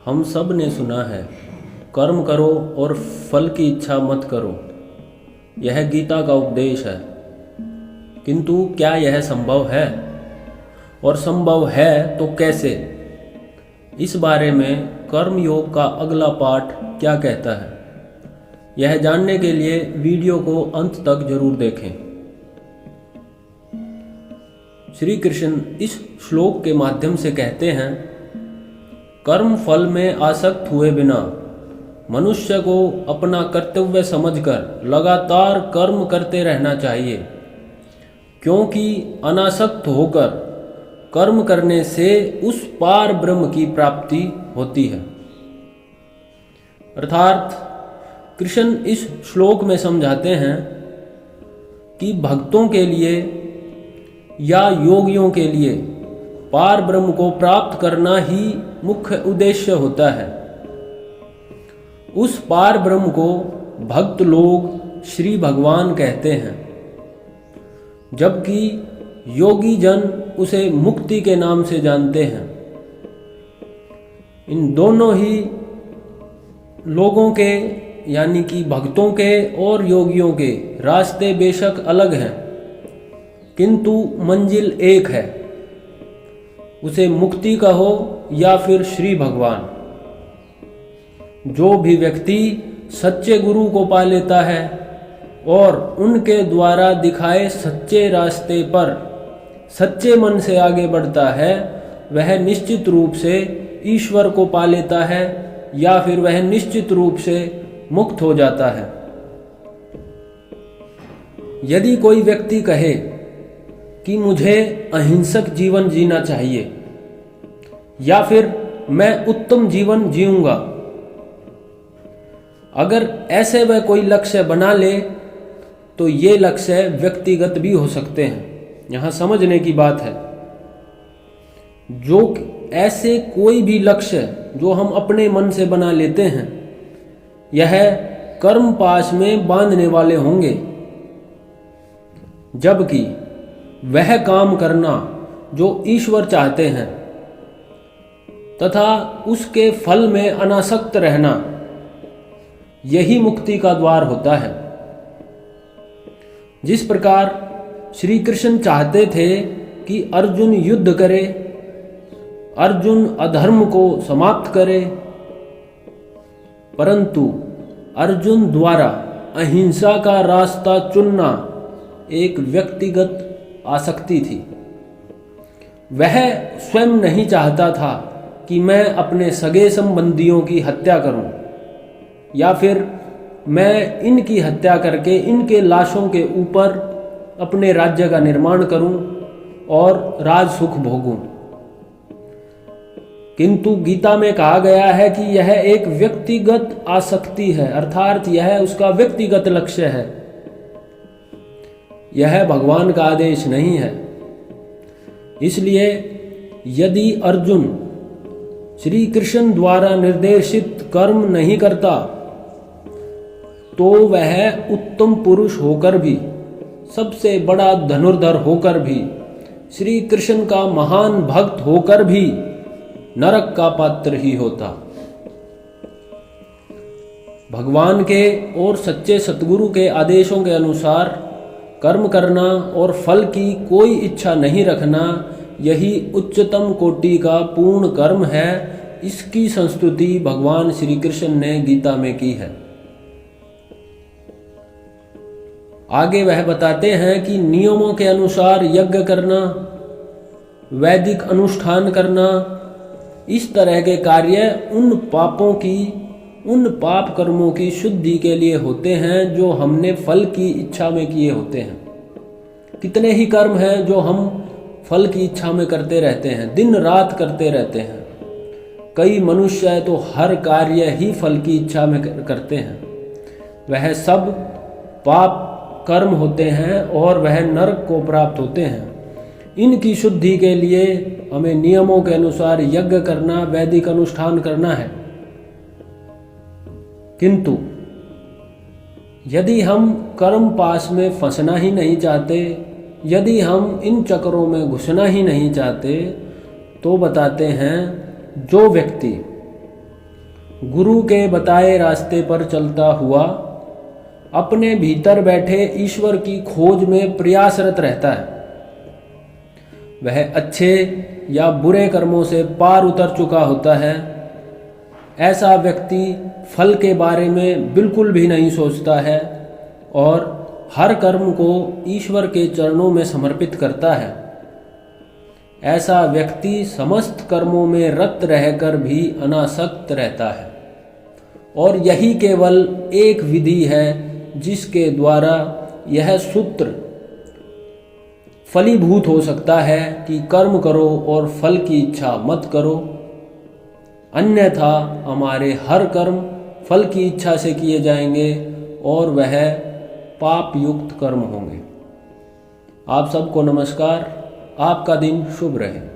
हम सब ने सुना है, कर्म करो और फल की इच्छा मत करो। यह गीता का उपदेश है। किंतु क्या यह संभव है? और संभव है तो कैसे? इस बारे में कर्म योग का अगला पाठ क्या कहता है, यह जानने के लिए वीडियो को अंत तक जरूर देखें। श्री कृष्ण इस श्लोक के माध्यम से कहते हैं, कर्म फल में आसक्त हुए बिना मनुष्य को अपना कर्तव्य समझकर लगातार कर्म करते रहना चाहिए, क्योंकि अनासक्त होकर कर्म करने से उस पार ब्रह्म की प्राप्ति होती है। अर्थात कृष्ण इस श्लोक में समझाते हैं कि भक्तों के लिए या योगियों के लिए पार ब्रह्म को प्राप्त करना ही मुख्य उद्देश्य होता है। उस पार ब्रह्म को भक्त लोग श्री भगवान कहते हैं, जबकि योगी जन उसे मुक्ति के नाम से जानते हैं। इन दोनों ही लोगों के यानी कि भक्तों के और योगियों के रास्ते बेशक अलग हैं, किंतु मंजिल एक है। उसे मुक्ति कहो या फिर श्री भगवान। जो भी व्यक्ति सच्चे गुरु को पा लेता है और उनके द्वारा दिखाए सच्चे रास्ते पर सच्चे मन से आगे बढ़ता है, वह निश्चित रूप से ईश्वर को पा लेता है या फिर वह निश्चित रूप से मुक्त हो जाता है। यदि कोई व्यक्ति कहे कि मुझे अहिंसक जीवन जीना चाहिए या फिर मैं उत्तम जीवन जीऊंगा, अगर ऐसे वह कोई लक्ष्य बना ले तो ये लक्ष्य व्यक्तिगत भी हो सकते हैं। यहाँ समझने की बात है, जो ऐसे कोई भी लक्ष्य जो हम अपने मन से बना लेते हैं, यह कर्म पाश में बांधने वाले होंगे, जबकि वह काम करना जो ईश्वर चाहते हैं तथा उसके फल में अनासक्त रहना, यही मुक्ति का द्वार होता है। जिस प्रकार श्री कृष्ण चाहते थे कि अर्जुन युद्ध करे, अर्जुन अधर्म को समाप्त करे, परंतु अर्जुन द्वारा अहिंसा का रास्ता चुनना एक व्यक्तिगत आसक्ति थी। वह स्वयं नहीं चाहता था कि मैं अपने सगे संबंधियों की हत्या करूं या फिर मैं इनकी हत्या करके इनके लाशों के ऊपर अपने राज्य का निर्माण करूं और राज सुख भोगूं। किंतु गीता में कहा गया है कि यह एक व्यक्तिगत आसक्ति है, अर्थात यह उसका व्यक्तिगत लक्ष्य है, यह भगवान का आदेश नहीं है। इसलिए यदि अर्जुन श्री कृष्ण द्वारा निर्देशित कर्म नहीं करता तो वह उत्तम पुरुष होकर भी, सबसे बड़ा धनुर्धर होकर भी, श्री कृष्ण का महान भक्त होकर भी नरक का पात्र ही होता। भगवान के और सच्चे सतगुरु के आदेशों के अनुसार कर्म करना और फल की कोई इच्छा नहीं रखना, यही उच्चतम कोटि का पूर्ण कर्म है। इसकी संस्तुति भगवान श्री कृष्ण ने गीता में की है। आगे वह बताते हैं कि नियमों के अनुसार यज्ञ करना, वैदिक अनुष्ठान करना, इस तरह के कार्य उन पाप कर्मों की शुद्धि के लिए होते हैं जो हमने फल की इच्छा में किए होते हैं। कितने ही कर्म हैं जो हम फल की इच्छा में करते रहते हैं, दिन रात करते रहते हैं। कई मनुष्य तो हर कार्य ही फल की इच्छा में करते हैं। वह सब पाप कर्म होते हैं और वह नरक को प्राप्त होते हैं। इनकी शुद्धि के लिए हमें नियमों के अनुसार यज्ञ करना, वैदिक अनुष्ठान करना है। किंतु यदि हम कर्म पाश में फंसना ही नहीं चाहते, यदि हम इन चक्रों में घुसना ही नहीं चाहते, तो बताते हैं जो व्यक्ति गुरु के बताए रास्ते पर चलता हुआ अपने भीतर बैठे ईश्वर की खोज में प्रयासरत रहता है। वह अच्छे या बुरे कर्मों से पार उतर चुका होता है। ऐसा व्यक्ति फल के बारे में बिल्कुल भी नहीं सोचता है और हर कर्म को ईश्वर के चरणों में समर्पित करता है। ऐसा व्यक्ति समस्त कर्मों में रत रहकर भी अनासक्त रहता है और यही केवल एक विधि है जिसके द्वारा यह सूत्र फलीभूत हो सकता है कि कर्म करो और फल की इच्छा मत करो, अन्यथा हमारे हर कर्म फल की इच्छा से किए जाएंगे और वह पाप युक्त कर्म होंगे। आप सबको नमस्कार। आपका दिन शुभ रहे।